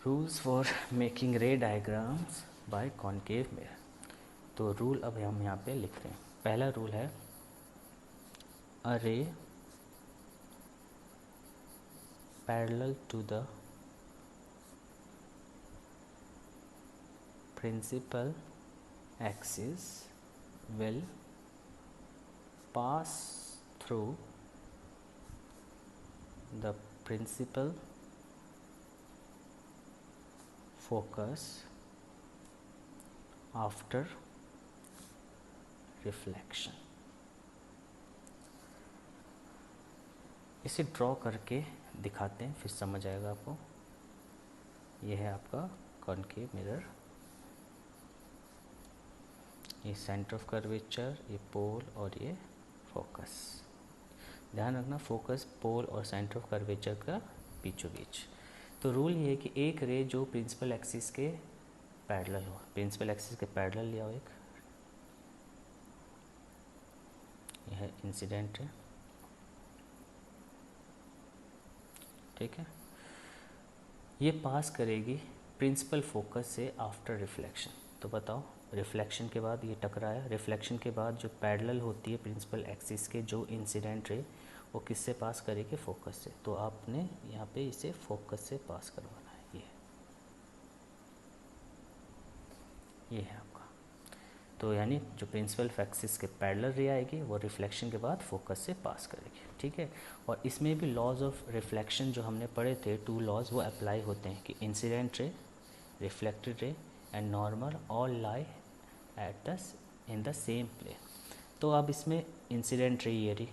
Rules for making ray diagrams by concave mirror. तो rule अब हम यहाँ पे लिख रहे हैं। पहला रूल है a ray parallel to the principal axis will pass through the principal focus after reflection. इसे ड्रॉ करके दिखाते हैं, फिर समझ आएगा आपको। यह है आपका कॉनकेव मिरर, ये सेंटर ऑफ कर्वेचर, ये पोल और ये फोकस। ध्यान रखना फोकस पोल और सेंटर ऑफ कर्वेचर का बीचों बीच। तो रूल ये है कि एक रे जो प्रिंसिपल एक्सिस के पैरेलल हो, प्रिंसिपल एक्सिस के पैरेलल लिया हो, एक यह इंसिडेंट है, ठीक है। ये पास करेगी प्रिंसिपल फोकस से आफ्टर रिफ्लेक्शन। तो बताओ, रिफ्लेक्शन के बाद ये टकराया, रिफ्लेक्शन के बाद जो पैरेलल होती है प्रिंसिपल एक्सिस के जो इंसिडेंट रे, वो किससे पास करेगी? फोकस से। तो आपने यहाँ पे इसे फोकस से पास करवाना है। ये है आपका। तो यानी जो प्रिंसिपल एक्सिस के पैरेलल रे आएगी वो रिफ्लेक्शन के बाद फोकस से पास करेगी, ठीक है। और इसमें भी लॉज ऑफ रिफ्लेक्शन जो हमने पढ़े थे, 2 लॉज, वो अप्लाई होते हैं कि incident ray, reflected ray and normal all lie at the in the same plane. तो अब इसमें इंसिडेंट रे ये रही,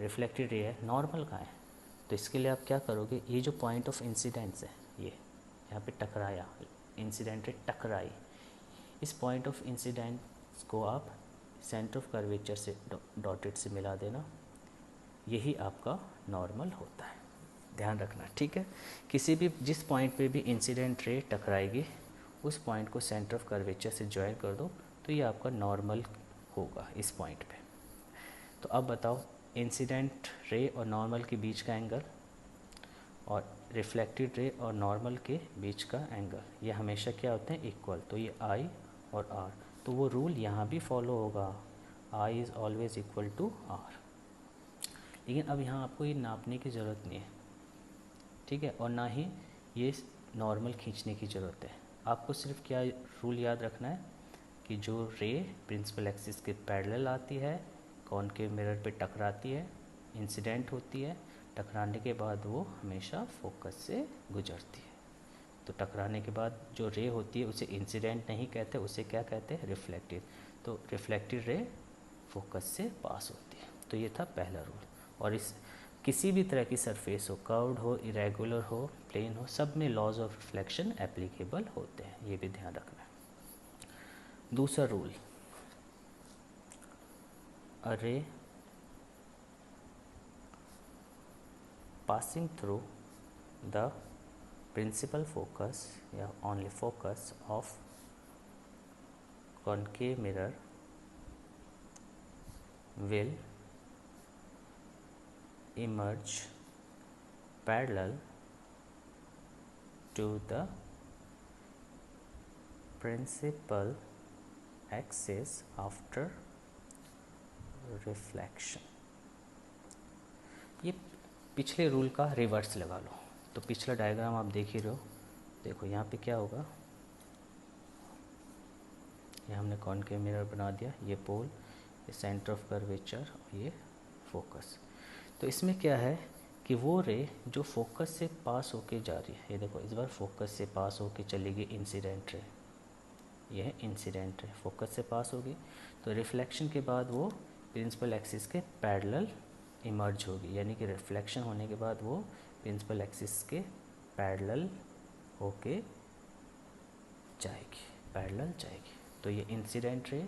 रिफ्लेक्टेड रे है, नॉर्मल कहाँ है? तो इसके लिए आप क्या करोगे, ये जो पॉइंट ऑफ इंसिडेंस है, ये यहाँ पे टकराया, इंसिडेंट रे टकराई, इस पॉइंट ऑफ इंसिडेंस को आप सेंटर ऑफ कर्वेचर से डॉटेड से मिला देना, यही आपका नॉर्मल होता है। ध्यान रखना, ठीक है। किसी भी जिस पॉइंट पे भी इंसिडेंट रे टकराएगी, उस पॉइंट को सेंटर ऑफ कर्वेचर से ज्वाइन कर दो, तो ये आपका नॉर्मल होगा इस पॉइंट पे। तो अब बताओ, इंसिडेंट रे और नॉर्मल के बीच का एंगल और रिफ्लेक्टेड रे और नॉर्मल के बीच का एंगल, ये हमेशा क्या होते हैं? इक्वल। तो ये आई और आर, तो वो रूल यहाँ भी फॉलो होगा, i is always equal to r. लेकिन अब यहाँ आपको ये नापने की ज़रूरत नहीं है, ठीक है, और ना ही ये नॉर्मल खींचने की ज़रूरत है। आपको सिर्फ क्या रूल याद रखना है कि जो रे प्रिंसिपल एक्सिस के पैरेलल आती है, कॉनकेव मिरर पे टकराती है, इंसिडेंट होती है, टकराने के बाद वो हमेशा फोकस से गुजरती है। तो टकराने के बाद जो रे होती है उसे इंसिडेंट नहीं कहते, उसे क्या कहते हैं? रिफ्लेक्टेड। तो रिफ्लेक्टेड रे फोकस से पास होती है। तो ये था पहला रूल। और इस किसी भी तरह की सरफेस हो, कर्व्ड हो, इरेगुलर हो, प्लेन हो, सब में लॉज ऑफ रिफ्लेक्शन एप्लीकेबल होते हैं, ये भी ध्यान रखना है। दूसरा रूल, अ रे passing through the principal focus या only focus of concave mirror will emerge parallel to the principal axis after reflection। ये पिछले रूल का रिवर्स लगा लो। तो पिछला डायग्राम आप देख ही रहे हो, देखो यहाँ पे क्या होगा, ये हमने कॉनकेव मिरर बना दिया, ये पोल, ये सेंटर ऑफ कर्वेचर और ये फोकस। तो इसमें क्या है कि वो रे जो फोकस से पास होके जा रही है, ये देखो इस बार फोकस से पास होके चलेगी इंसिडेंट रे, यह इंसिडेंट रे फोकस से पास होगी, तो रिफ्लेक्शन के बाद वो प्रिंसिपल एक्सिस के पैरेलल इमर्ज होगी, यानी कि रिफ्लेक्शन होने के बाद वो प्रिंसिपल एक्सिस के पैरेलल होके जाएगी, पैरेलल जाएगी। तो ये इंसिडेंट रे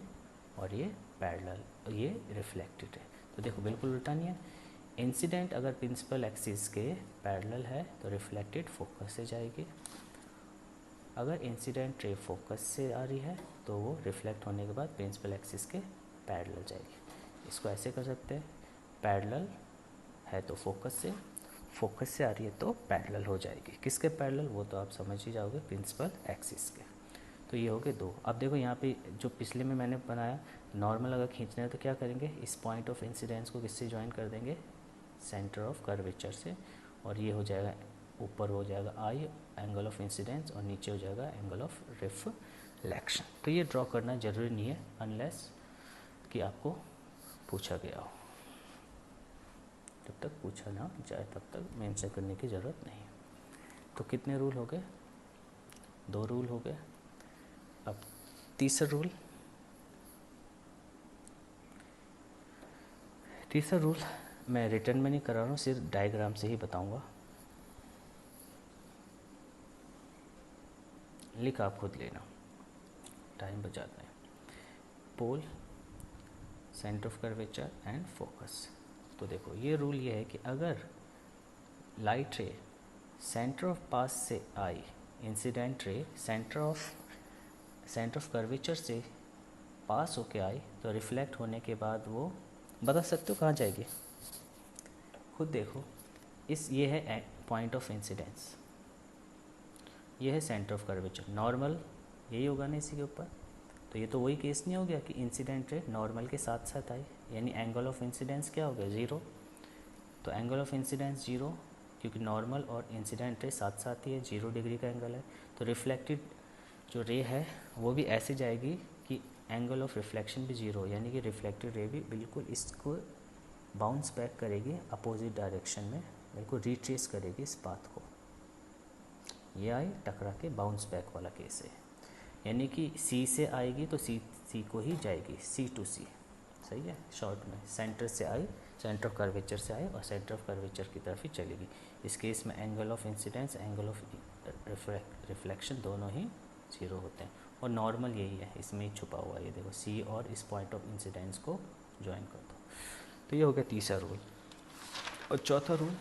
और ये पैरेलल, और ये रिफ्लेक्टेड है। तो देखो बिल्कुल उल्टा नहीं है, इंसिडेंट अगर प्रिंसिपल एक्सिस के पैरेलल है तो रिफ्लेक्टेड फोकस से जाएगी, अगर इंसिडेंट रे फोकस से आ रही है तो वो रिफ्लेक्ट होने के बाद प्रिंसिपल एक्सिस के पैरेलल जाएगी। इसको ऐसे कर सकते हैं, पैरेलल है तो फोकस से, फोकस से आ रही है तो पैरेलल हो जाएगी। किसके पैरेलल, वो तो आप समझ ही जाओगे, प्रिंसिपल एक्सिस के। तो ये हो गए दो। अब देखो यहाँ पे जो पिछले में मैंने बनाया, नॉर्मल अगर खींचना है तो क्या करेंगे, इस पॉइंट ऑफ इंसिडेंस को किससे ज्वाइन कर देंगे, सेंटर ऑफ कर्वेचर से, और ये हो जाएगा ऊपर हो जाएगा आई एंगल ऑफ इंसिडेंस और नीचे हो जाएगा एंगल ऑफ रिफ्लेक्शन। तो ये ड्रॉ करना ज़रूरी नहीं है अनलेस कि आपको पूछा गया हो। जब तक पूछा ना जाए तब तक मेंशन करने की ज़रूरत नहीं है। तो कितने रूल हो गए, 2 रूल हो गए। अब तीसरा रूल मैं रिटर्न में नहीं करा रहा हूँ, सिर्फ डायग्राम से ही बताऊंगा। लिख आप खुद लेना, टाइम बचाते हैं। Pole, centre of curvature and focus. तो देखो ये रूल ये है कि अगर लाइट रे सेंटर ऑफ पास से आई, incident ray centre of curvature से पास होके आई, तो रिफ्लेक्ट होने के बाद वो बता सकते हो कहाँ जाएगी, खुद देखो। ये है पॉइंट ऑफ इंसिडेंस, ये है सेंटर ऑफ कर्वेचर, नॉर्मल यही होगा ना इसी के ऊपर। तो ये तो वही केस नहीं हो गया कि इंसिडेंट रे नॉर्मल के साथ साथ आई, यानी एंगल ऑफ इंसिडेंस क्या हो गया, 0। तो एंगल ऑफ इंसिडेंस 0, क्योंकि नॉर्मल और इंसिडेंट रे साथ साथ ही है, 0 डिग्री का एंगल है। तो रिफ्लेक्टेड जो रे है वो भी ऐसे जाएगी कि एंगल ऑफ रिफ्लेक्शन भी 0, यानी कि रिफ्लेक्टेड रे भी बिल्कुल इसको बाउंस बैक करेगी अपोजिट डायरेक्शन में, बिल्कुल रिट्रेस करेगी इस पाथ को। ये आई टकरा के बाउंस बैक वाला केस है, यानी कि सी से आएगी तो सी को ही जाएगी, सी टू सी। सही है, शॉर्ट में सेंटर से आई, सेंटर ऑफ कर्वेचर से आई और सेंटर ऑफ कर्वेचर की तरफ ही चलेगी। इस केस में angle of incidence, angle of reflection दोनों ही 0 होते हैं, और नॉर्मल यही है, इसमें ही छुपा हुआ है। ये देखो सी और इस पॉइंट ऑफ इंसिडेंस को ज्वाइन कर दो। तो ये हो गया तीसरा रूल। और चौथा रूल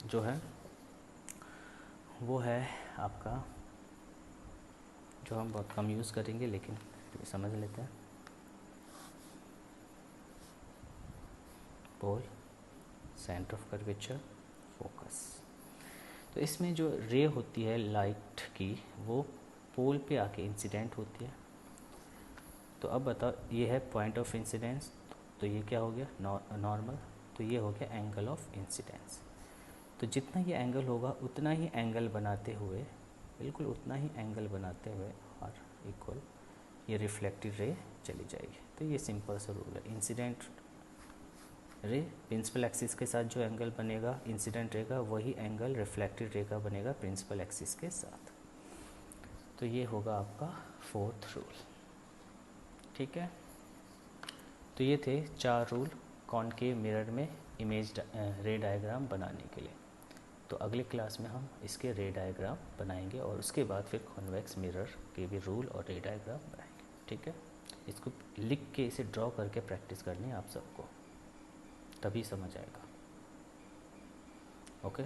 जो है वो है आपका, जो हम बहुत कम यूज़ करेंगे लेकिन समझ लेते हैं। Pole, centre of curvature, focus. तो इसमें जो रे होती है लाइट की, वो पोल पे आके इंसिडेंट होती है। तो अब बताओ, ये है पॉइंट ऑफ इंसिडेंस, तो ये क्या हो गया, नॉर्मल। तो ये हो गया एंगल ऑफ इंसिडेंस। तो जितना ये एंगल होगा उतना ही एंगल बनाते हुए, बिल्कुल उतना ही एंगल बनाते हुए और इक्वल ये रिफ्लेक्टेड रे चली जाएगी। तो ये सिंपल सा रूल है। इंसिडेंट रे प्रिंसिपल एक्सिस के साथ जो एंगल बनेगा इंसिडेंट रे का, वही एंगल रिफ्लेक्टेड रे का बनेगा प्रिंसिपल एक्सिस के साथ। तो ये होगा आपका 4th रूल। ठीक है, तो ये थे 4 रूल कॉनकेव मिरर में इमेज रे डायग्राम बनाने के लिए। तो अगले क्लास में हम इसके रे डायग्राम बनाएंगे और उसके बाद फिर कॉन्वेक्स मिरर के भी रूल और रे डायग्राम बनाएंगे। ठीक है, इसको लिख के इसे ड्रॉ करके प्रैक्टिस करनी है आप सबको, तभी समझ आएगा। ओके।